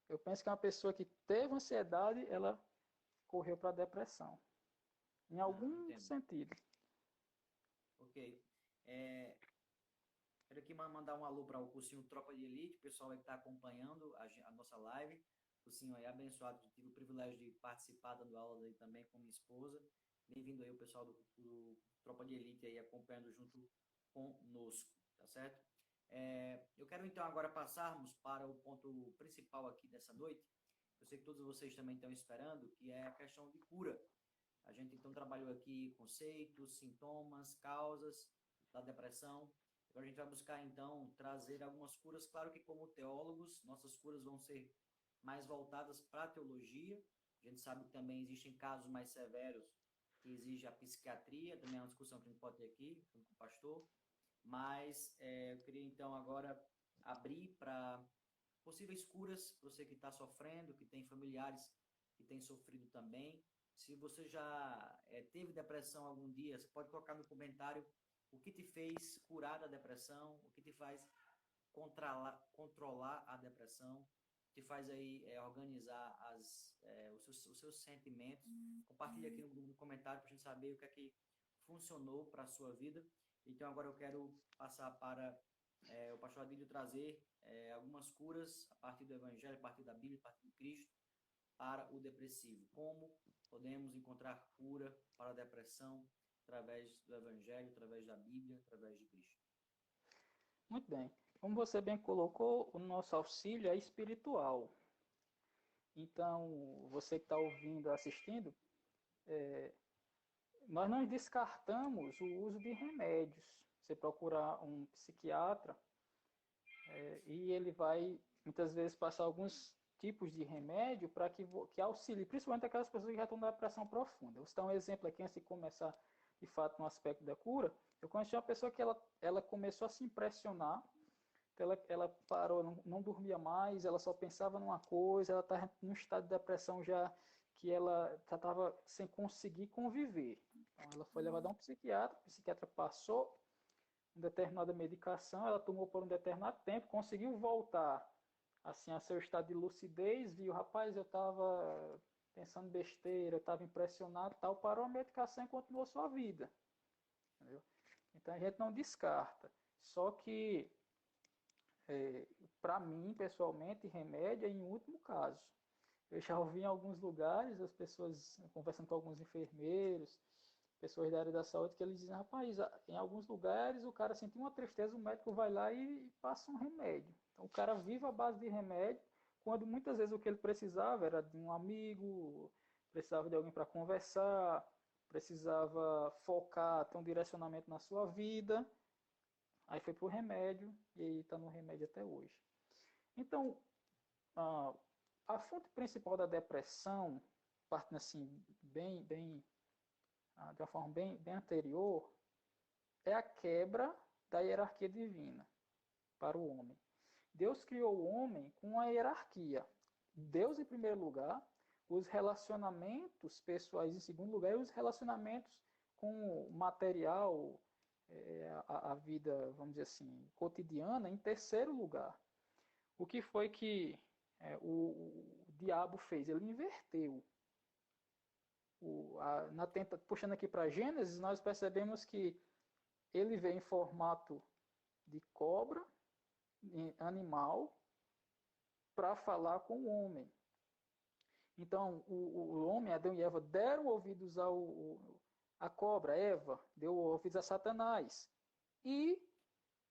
Eu penso que uma pessoa que teve ansiedade, ela correu para a depressão. Em Não, algum entendo. sentido. Ok. Quero aqui mandar um alô para o cursinho Tropa de Elite, o pessoal aí que está acompanhando a nossa live. O cursinho aí abençoado, tive o privilégio de participar dando aula aí também com minha esposa. Bem-vindo aí o pessoal do Tropa de Elite aí acompanhando junto conosco, tá certo? Eu quero então agora passarmos para o ponto principal aqui dessa noite. Eu sei que todos vocês também estão esperando, que é a questão de cura. A gente então trabalhou aqui conceitos, sintomas, causas da depressão. Agora a gente vai buscar então trazer algumas curas. Claro que como teólogos, nossas curas vão ser mais voltadas para a teologia. A gente sabe que também existem casos mais severos que exigem a psiquiatria, também é uma discussão que a gente pode ter aqui com o pastor. Mas eu queria então agora abrir para possíveis curas para você que está sofrendo, que tem familiares que têm sofrido também. Se você já teve depressão algum dia, você pode colocar no comentário o que te fez curar da depressão, o que te faz controlar a depressão, te faz aí organizar os seus sentimentos. Compartilha aqui no comentário para a gente saber o que é que funcionou para a sua vida. Então agora eu quero passar para o pastor Adílio trazer algumas curas a partir do Evangelho, a partir da Bíblia, a partir de Cristo, para o depressivo. Como podemos encontrar cura para a depressão através do Evangelho, através da Bíblia, através de Cristo. Muito bem. Como você bem colocou, o nosso auxílio é espiritual. Então, você que está ouvindo, assistindo, nós não descartamos o uso de remédios. Você procurar um psiquiatra e ele vai, muitas vezes, passar alguns tipos de remédio para que auxilie, principalmente aquelas pessoas que já estão na depressão profunda. Vou citar um exemplo aqui antes de começar, de fato, no aspecto da cura. Eu conheci uma pessoa que ela começou a se impressionar. Então ela parou, não dormia mais, ela só pensava numa coisa, ela estava num estado de depressão já que ela já estava sem conseguir conviver. Então ela foi levada a um psiquiatra, o psiquiatra passou uma determinada medicação, ela tomou por um determinado tempo, conseguiu voltar assim a seu estado de lucidez, viu, rapaz, eu estava pensando besteira, eu estava impressionado, tal, parou a medicação e continuou sua vida. Entendeu? Então a gente não descarta. Só que para mim, pessoalmente, remédio é em último caso. Eu já ouvi em alguns lugares, as pessoas conversando com alguns enfermeiros, pessoas da área da saúde, que eles dizem, rapaz, em alguns lugares o cara sentiu uma tristeza, o médico vai lá e passa um remédio. Então o cara vive à base de remédio, quando muitas vezes o que ele precisava era de um amigo, precisava de alguém para conversar, precisava focar, ter um direcionamento na sua vida. Aí foi pro remédio e aí está no remédio até hoje. Então, a fonte principal da depressão, partindo assim, de uma forma bem anterior, é a quebra da hierarquia divina para o homem. Deus criou o homem com uma hierarquia. Deus em primeiro lugar, os relacionamentos pessoais em segundo lugar e os relacionamentos com o material, a vida, vamos dizer assim, cotidiana em terceiro lugar. O que foi que o diabo fez? Ele inverteu. Puxando aqui para Gênesis, nós percebemos que ele veio em formato de cobra, animal, para falar com o homem. Então, o homem, Adão e Eva, deram ouvidos à cobra, Eva deu ouvidos a Satanás. E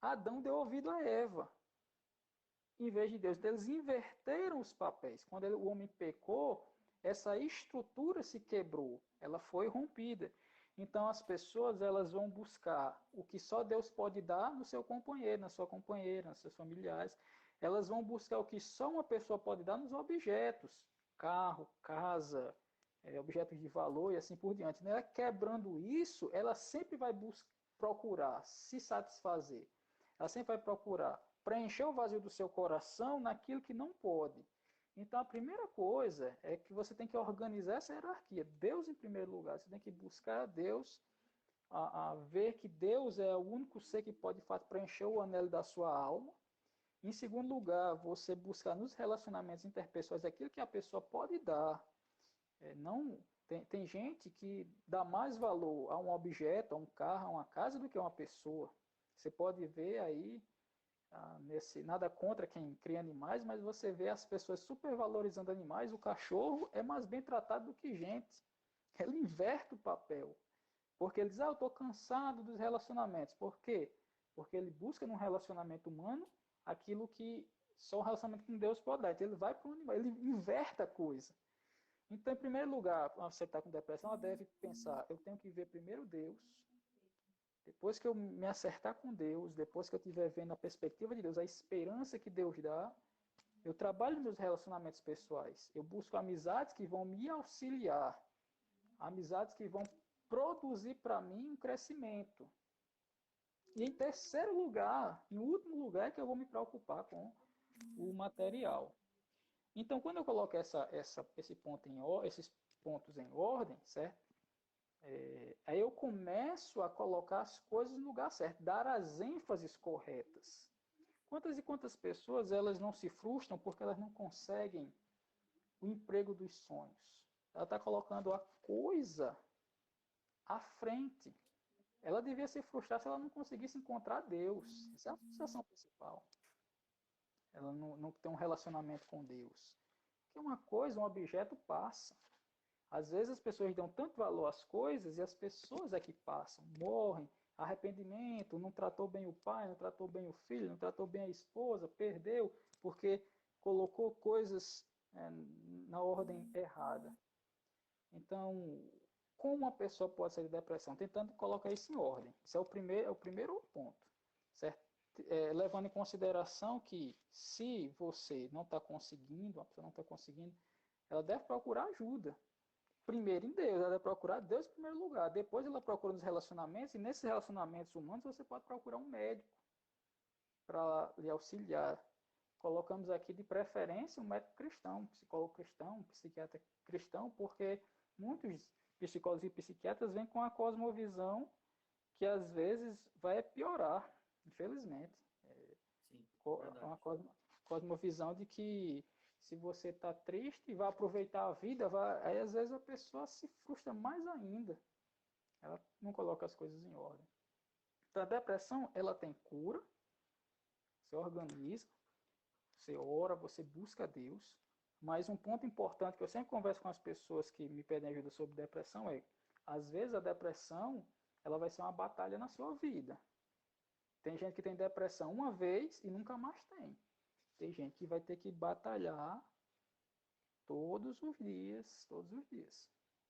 Adão deu ouvido a Eva, em vez de Deus. Eles inverteram os papéis. Quando o homem pecou, essa estrutura se quebrou, ela foi rompida. Então as pessoas elas vão buscar o que só Deus pode dar no seu companheiro, na sua companheira, nos seus familiares. Elas vão buscar o que só uma pessoa pode dar nos objetos, carro, casa, objetos de valor e assim por diante. Né? Quebrando isso, ela sempre vai procurar se satisfazer. Ela sempre vai procurar preencher o vazio do seu coração naquilo que não pode. Então, a primeira coisa é que você tem que organizar essa hierarquia. Deus em primeiro lugar. Você tem que buscar Deus, a ver que Deus é o único ser que pode preencher o anelo da sua alma. Em segundo lugar, você buscar nos relacionamentos interpessoais aquilo que a pessoa pode dar. Não tem gente que dá mais valor a um objeto, a um carro, a uma casa do que a uma pessoa. Você pode ver aí nada contra quem cria animais, mas você vê as pessoas supervalorizando animais. O cachorro é mais bem tratado do que gente. Ele inverte o papel. Porque ele diz, eu estou cansado dos relacionamentos. Por quê? Porque ele busca num relacionamento humano aquilo que só o relacionamento com Deus pode dar. Então ele vai para o animal, ele inverte a coisa. Então, em primeiro lugar, você está com depressão, ela deve pensar, eu tenho que ver primeiro Deus. Depois que eu me acertar com Deus, depois que eu estiver vendo a perspectiva de Deus, a esperança que Deus dá, eu trabalho nos meus relacionamentos pessoais. Eu busco amizades que vão me auxiliar. Amizades que vão produzir para mim um crescimento. E em terceiro lugar, em último lugar, é que eu vou me preocupar com o material. Então, quando eu coloco esses pontos em ordem, certo? Aí eu começo a colocar as coisas no lugar certo, dar as ênfases corretas. Quantas e quantas pessoas elas não se frustram porque elas não conseguem o emprego dos sonhos? Ela está colocando a coisa à frente. Ela devia se frustrar se ela não conseguisse encontrar Deus. Essa é a frustração principal. Ela não tem um relacionamento com Deus. Porque uma coisa, um objeto passa. Às vezes as pessoas dão tanto valor às coisas e as pessoas é que passam, morrem, arrependimento, não tratou bem o pai, não tratou bem o filho, não tratou bem a esposa, perdeu porque colocou coisas na ordem errada. Então, como uma pessoa pode sair de depressão? Tentando colocar isso em ordem. Isso é o primeiro ponto, certo? Levando em consideração que se você não está conseguindo, a pessoa não está conseguindo, ela deve procurar ajuda. Primeiro em Deus, ela deve procurar Deus em primeiro lugar. Depois ela procura nos relacionamentos, e nesses relacionamentos humanos você pode procurar um médico para lhe auxiliar. Colocamos aqui de preferência um médico cristão, um psicólogo cristão, um psiquiatra cristão, porque muitos psicólogos e psiquiatras vêm com a cosmovisão que às vezes vai piorar, infelizmente. Sim, Uma verdade. cosmovisão de que se você está triste e vai aproveitar a vida, aí às vezes a pessoa se frustra mais ainda. Ela não coloca as coisas em ordem. Então a depressão, ela tem cura, você organiza, você ora, você busca Deus. Mas um ponto importante que eu sempre converso com as pessoas que me pedem ajuda sobre depressão é, às vezes a depressão, ela vai ser uma batalha na sua vida. Tem gente que tem depressão uma vez e nunca mais tem. Tem gente que vai ter que batalhar todos os dias, todos os dias.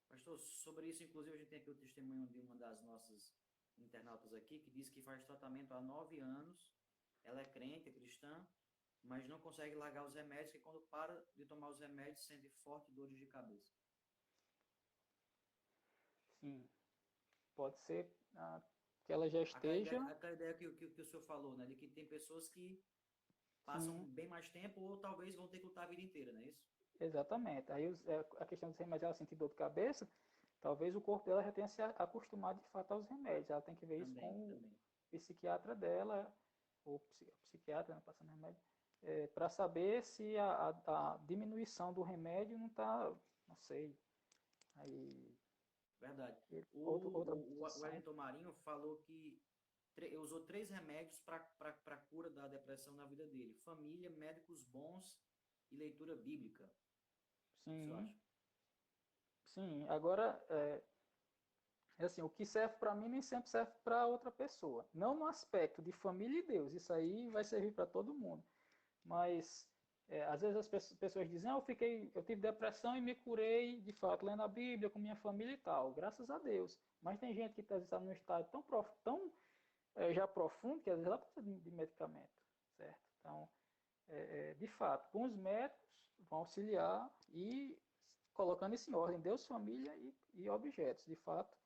Pastor, sobre isso, inclusive, a gente tem aqui o testemunho de uma das nossas internautas aqui, que diz que faz tratamento há 9 anos, ela é crente, é cristã, mas não consegue largar os remédios, que quando para de tomar os remédios, sente forte dores de cabeça. Sim, pode ser que ela já esteja, Aquela ideia que o senhor falou, né, de que tem pessoas que passam sim, bem mais tempo ou talvez vão ter que lutar a vida inteira, não é isso? exatamente. Aí a questão dos remédios, ela sentir dor de cabeça, talvez o corpo dela já tenha se acostumado de fato aos remédios. Ela tem que ver isso Também, com o também. psiquiatra dela, ou psiquiatra, né, passando remédio, para saber se a diminuição do remédio não está, não sei, aí Verdade. outra O obsessão. Wellington Marinho falou que usou 3 remédios para a cura da depressão na vida dele: família, médicos bons e leitura bíblica. O que você Sim, acha? sim. Agora, assim, o que serve para mim nem sempre serve para outra pessoa. Não no aspecto de família e Deus, isso aí vai servir para todo mundo. Mas às vezes as pessoas dizem, eu tive depressão e me curei, de fato, lendo a Bíblia com minha família e tal. Graças a Deus. Mas tem gente que está num estado tão já profundo que às vezes ela precisa de medicamento, certo? Então, de fato, com os médicos vão auxiliar e colocando isso em ordem, Deus, família e objetos. De fato,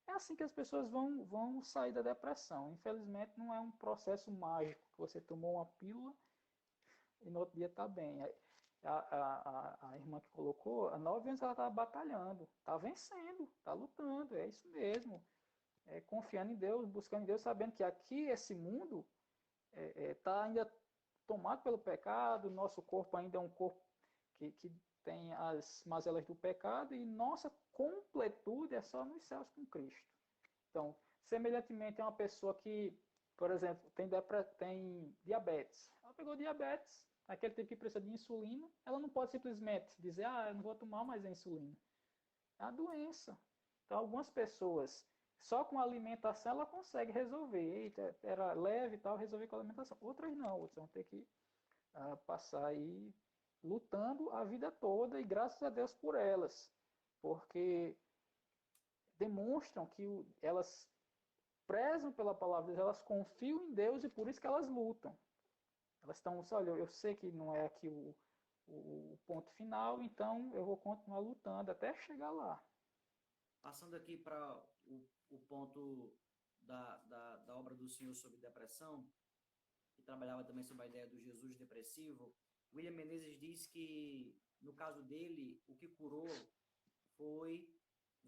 é assim que as pessoas vão sair da depressão. Infelizmente, não é um processo mágico que você tomou uma pílula e no outro dia está bem. A irmã que colocou, há 9 anos ela está batalhando, está vencendo, está lutando, é isso mesmo. Confiando em Deus, buscando em Deus, sabendo que aqui esse mundo está ainda tomado pelo pecado, nosso corpo ainda é um corpo que tem as mazelas do pecado e nossa completude é só nos céus com Cristo. Então, semelhantemente, é uma pessoa que, por exemplo, tem diabetes. Ela pegou diabetes, aquele tipo que precisa de insulina, ela não pode simplesmente dizer, eu não vou tomar mais a insulina. É a doença. Então, algumas pessoas, só com a alimentação, ela consegue resolver. Eita, era leve e tal, resolver com a alimentação. Outras não, outras vão ter que passar aí lutando a vida toda e graças a Deus por elas. Porque demonstram que elas prezam pela palavra de Deus, elas confiam em Deus e por isso que elas lutam. Elas estão, olha, eu sei que não é aqui o ponto final, então eu vou continuar lutando até chegar lá. Passando aqui para o ponto da obra do Senhor sobre depressão, que trabalhava também sobre a ideia do Jesus depressivo, William Menezes diz que, no caso dele, o que curou foi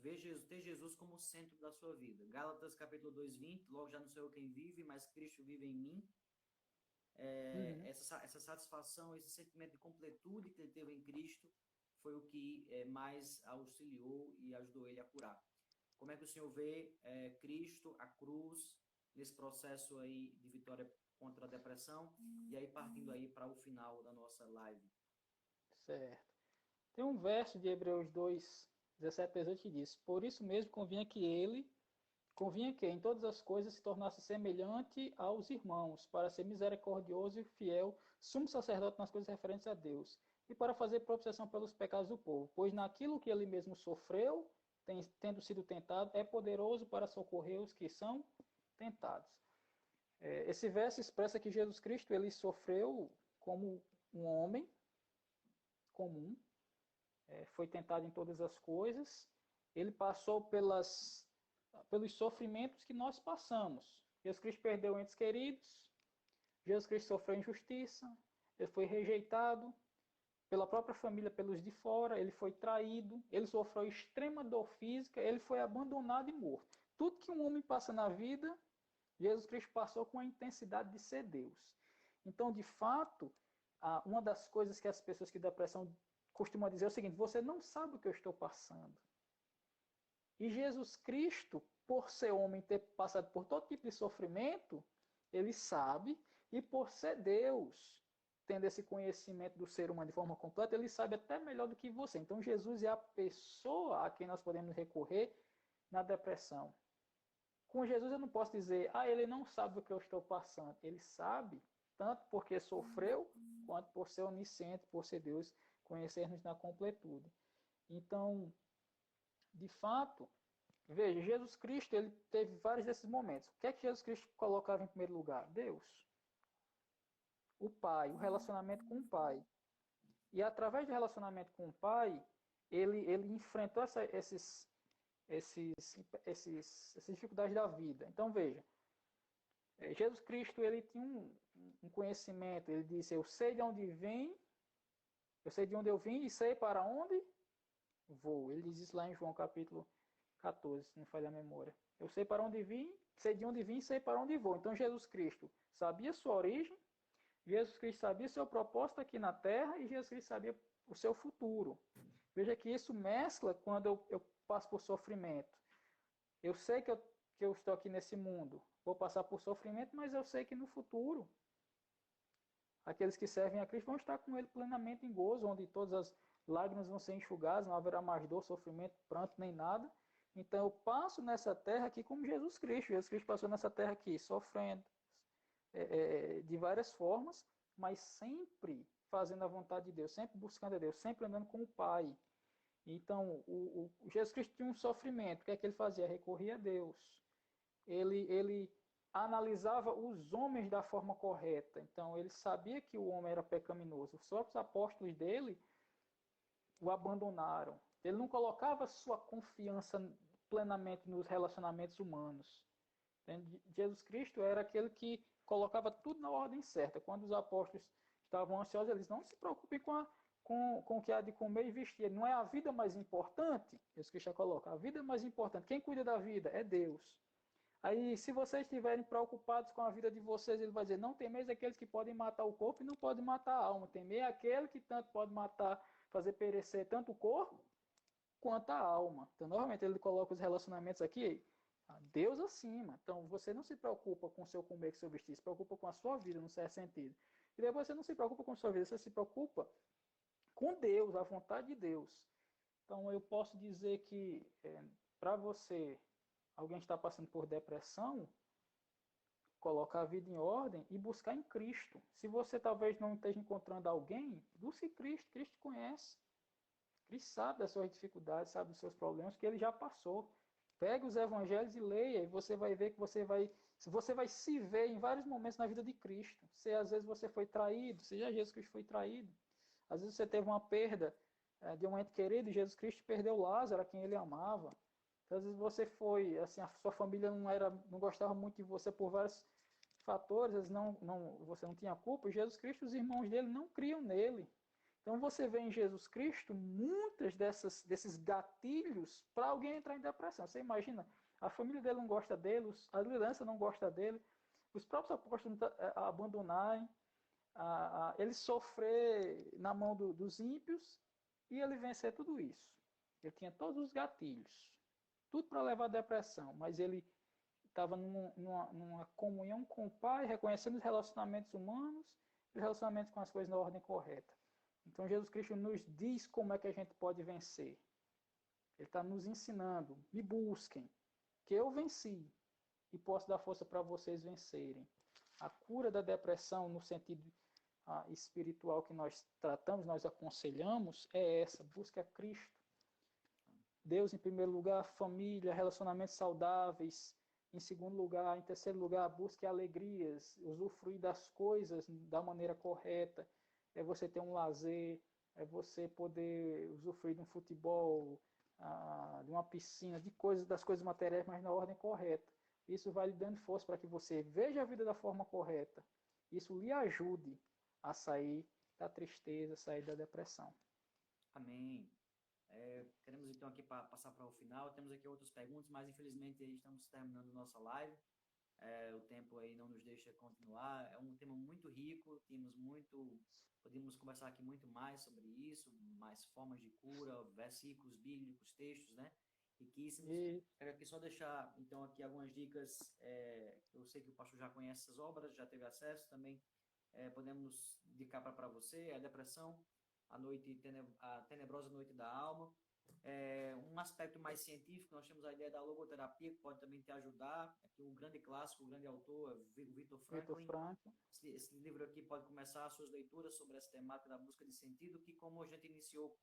ter Jesus como centro da sua vida. Gálatas capítulo 2:20, logo já não sou eu quem vive, mas Cristo vive em mim. Uhum. Essa satisfação, esse sentimento de completude que ele teve em Cristo foi o que mais auxiliou e ajudou ele a curar. Como é que o senhor vê Cristo, a cruz, nesse processo aí de vitória contra a depressão? E aí partindo aí para o final da nossa live. Certo. Tem um verso de Hebreus 2, 17 a 18 que diz: Por isso mesmo convinha que em todas as coisas se tornasse semelhante aos irmãos, para ser misericordioso e fiel, sumo sacerdote nas coisas referentes a Deus, e para fazer propiciação pelos pecados do povo, pois naquilo que ele mesmo sofreu, tendo sido tentado, é poderoso para socorrer os que são tentados. Esse verso expressa que Jesus Cristo ele sofreu como um homem comum, foi tentado em todas as coisas, ele passou pelos sofrimentos que nós passamos. Jesus Cristo perdeu entes queridos, Jesus Cristo sofreu injustiça, ele foi rejeitado pela própria família, pelos de fora, ele foi traído, ele sofreu extrema dor física, ele foi abandonado e morto. Tudo que um homem passa na vida, Jesus Cristo passou com a intensidade de ser Deus. Então, de fato, uma das coisas que as pessoas que depressão costumam dizer é o seguinte: você não sabe o que eu estou passando. E Jesus Cristo, por ser homem, ter passado por todo tipo de sofrimento, ele sabe, e por ser Deus, tendo esse conhecimento do ser humano de forma completa, ele sabe até melhor do que você. Então, Jesus é a pessoa a quem nós podemos recorrer na depressão. Com Jesus eu não posso dizer, ele não sabe o que eu estou passando. Ele sabe, tanto porque sofreu, quanto por ser onisciente, por ser Deus, conhecer-nos na completude. Então, de fato, veja, Jesus Cristo ele teve vários desses momentos. O que é que Jesus Cristo colocava em primeiro lugar? Deus. O Pai, o relacionamento com o Pai. E através do relacionamento com o Pai, ele enfrentou essas dificuldades da vida. Então, veja, Jesus Cristo ele tinha um conhecimento, ele disse, eu sei de onde vem, eu sei de onde eu vim e sei para onde vou. Ele diz isso lá em João capítulo 14, se não falha a memória. Eu sei para onde vim, sei de onde vim e sei para onde vou. Então Jesus Cristo sabia sua origem, Jesus Cristo sabia seu propósito aqui na terra e Jesus Cristo sabia o seu futuro. Veja que isso mescla quando eu passo por sofrimento. Eu sei que eu estou aqui nesse mundo, vou passar por sofrimento, mas eu sei que no futuro aqueles que servem a Cristo vão estar com ele plenamente em gozo, onde todas as lágrimas vão ser enxugadas, não haverá mais dor, sofrimento, pranto, nem nada. Então eu passo nessa terra aqui como Jesus Cristo. Jesus Cristo passou nessa terra aqui, sofrendo de várias formas, mas sempre fazendo a vontade de Deus, sempre buscando a Deus, sempre andando com o Pai. Então, o Jesus Cristo tinha um sofrimento. O que é que ele fazia? Recorria a Deus. Ele analisava os homens da forma correta. Então, ele sabia que o homem era pecaminoso. Os próprios apóstolos dele o abandonaram. Ele não colocava sua confiança plenamente nos relacionamentos humanos. Jesus Cristo era aquele que colocava tudo na ordem certa. Quando os apóstolos estavam ansiosos, eles não se preocupem com o que há de comer e vestir. Não é a vida mais importante? Jesus Cristo coloca, a vida é mais importante. Quem cuida da vida é Deus. Aí, se vocês estiverem preocupados com a vida de vocês, ele vai dizer, não temeis aqueles que podem matar o corpo e não podem matar a alma. Temei aquele que tanto pode matar, fazer perecer tanto o corpo quanto a alma. Então, novamente, ele coloca os relacionamentos aqui, Deus acima. Então, você não se preocupa com o seu comer, com o seu vestir, se preocupa com a sua vida, no certo sentido. E depois você não se preocupa com a sua vida, você se preocupa com Deus, a vontade de Deus. Então, eu posso dizer que, para você, alguém está passando por depressão, colocar a vida em ordem e buscar em Cristo. Se você talvez não esteja encontrando alguém, busque Cristo. Cristo te conhece. Cristo sabe das suas dificuldades, sabe dos seus problemas, que ele já passou. Pegue os evangelhos e leia, e você vai ver que você vai se ver em vários momentos na vida de Cristo. Se às vezes você foi traído, seja Jesus Cristo foi traído. Às vezes você teve uma perda de um ente querido, e Jesus Cristo perdeu Lázaro, a quem ele amava. Então, às vezes você foi, assim, a sua família não gostava muito de você por vários fatores, às vezes você não tinha culpa, e Jesus Cristo, os irmãos dele não criam nele. Então você vê em Jesus Cristo muitas desses gatilhos para alguém entrar em depressão. Você imagina, a família dele não gosta dele, a liderança não gosta dele, os próprios apóstolos abandonarem, ele sofrer na mão dos ímpios e ele vencer tudo isso. Ele tinha todos os gatilhos, tudo para levar à depressão, mas ele estava numa comunhão com o Pai, reconhecendo os relacionamentos humanos e os relacionamentos com as coisas na ordem correta. Então Jesus Cristo nos diz como é que a gente pode vencer. Ele está nos ensinando, me busquem, que eu venci e posso dar força para vocês vencerem. A cura da depressão no sentido espiritual que nós tratamos, nós aconselhamos, é essa, busca Cristo. Deus em primeiro lugar, família, relacionamentos saudáveis. Em segundo lugar, em terceiro lugar, busque alegrias, usufruir das coisas da maneira correta. É você ter um lazer, é você poder usufruir de um futebol, de uma piscina, das coisas materiais, mas na ordem correta. Isso vai lhe dando força para que você veja a vida da forma correta. Isso lhe ajude a sair da tristeza, sair da depressão. Amém. Queremos então aqui passar para o final. Temos aqui outras perguntas, mas infelizmente estamos terminando nossa live. O tempo aí não nos deixa continuar. É um tema muito rico, podemos conversar aqui muito mais sobre isso, mais formas de cura, versículos bíblicos, textos, né? Riquíssimos. Quero aqui só deixar então aqui algumas dicas. Eu sei que o pastor já conhece essas obras, já teve acesso também. Podemos indicar para você a depressão, a tenebrosa noite da alma. Um aspecto mais científico, nós temos a ideia da logoterapia, que pode também te ajudar. Aqui o grande clássico, o grande autor, o Viktor Franklin. Esse livro aqui pode começar as suas leituras sobre essa temática da busca de sentido, que como a gente iniciou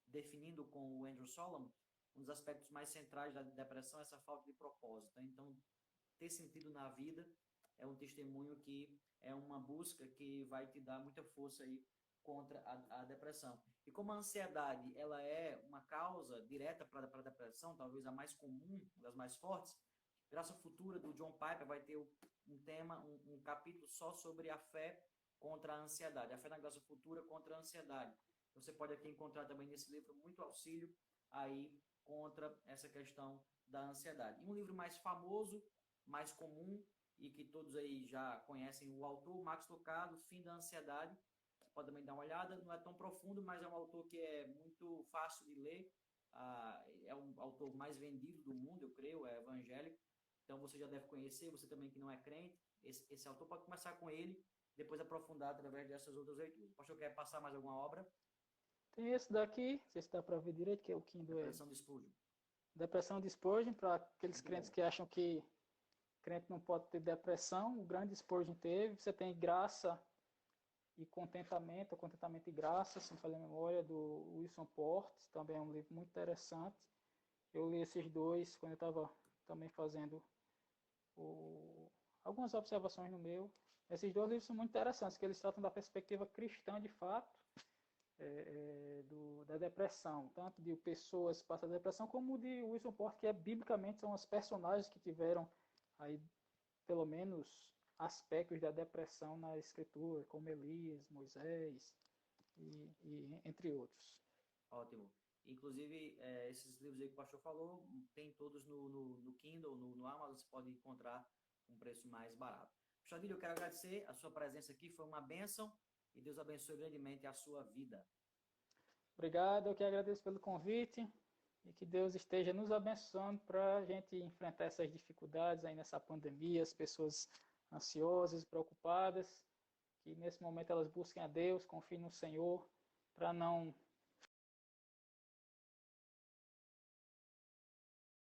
definindo com o Andrew Solomon, um dos aspectos mais centrais da depressão é essa falta de propósito. Então, ter sentido na vida é um testemunho que é uma busca que vai te dar muita força aí contra a depressão. E como a ansiedade ela é uma causa direta para a depressão, talvez a mais comum, das mais fortes, Graça Futura do John Piper vai ter um tema, um capítulo só sobre a fé contra a ansiedade, a fé na graça futura contra a ansiedade. Você pode aqui encontrar também nesse livro muito auxílio aí contra essa questão da ansiedade. E um livro mais famoso, mais comum e que todos aí já conhecem o autor, Max Lucado, Fim da Ansiedade. Pode também dar uma olhada, não é tão profundo, mas é um autor que é muito fácil de ler. É um autor mais vendido do mundo, eu creio, é evangélico. Então você já deve conhecer, você também que não é crente, esse autor pode começar com ele, depois aprofundar através dessas outras leituras. O pastor quer passar mais alguma obra? Tem esse daqui, não sei se dá para ver direito, que é o Kindle, é Depressão de Spurgeon. Depressão de Spurgeon, para aqueles Muito crentes bom. que acham que crente não pode ter depressão, o grande Spurgeon teve. Você tem Graça e Contentamento e Graça, se não falha a memória, do Wilson Portes, também é um livro muito interessante. Eu li esses dois quando eu estava também fazendo algumas observações no meu. Esses dois livros são muito interessantes, que eles tratam da perspectiva cristã de fato, da depressão, tanto de pessoas que passam a depressão, como de Wilson Portes, que biblicamente são os personagens que tiveram aí pelo menos aspectos da depressão na escritura, como Elias, Moisés e entre outros. Ótimo. Inclusive, esses livros aí que o pastor falou, tem todos no Kindle, no Amazon, você pode encontrar um preço mais barato. Xadilho, eu quero agradecer a sua presença aqui, foi uma bênção e Deus abençoe grandemente a sua vida. Obrigado, eu que agradeço pelo convite e que Deus esteja nos abençoando para a gente enfrentar essas dificuldades aí nessa pandemia, as pessoas ansiosas, preocupadas, que nesse momento elas busquem a Deus, confiem no Senhor, para não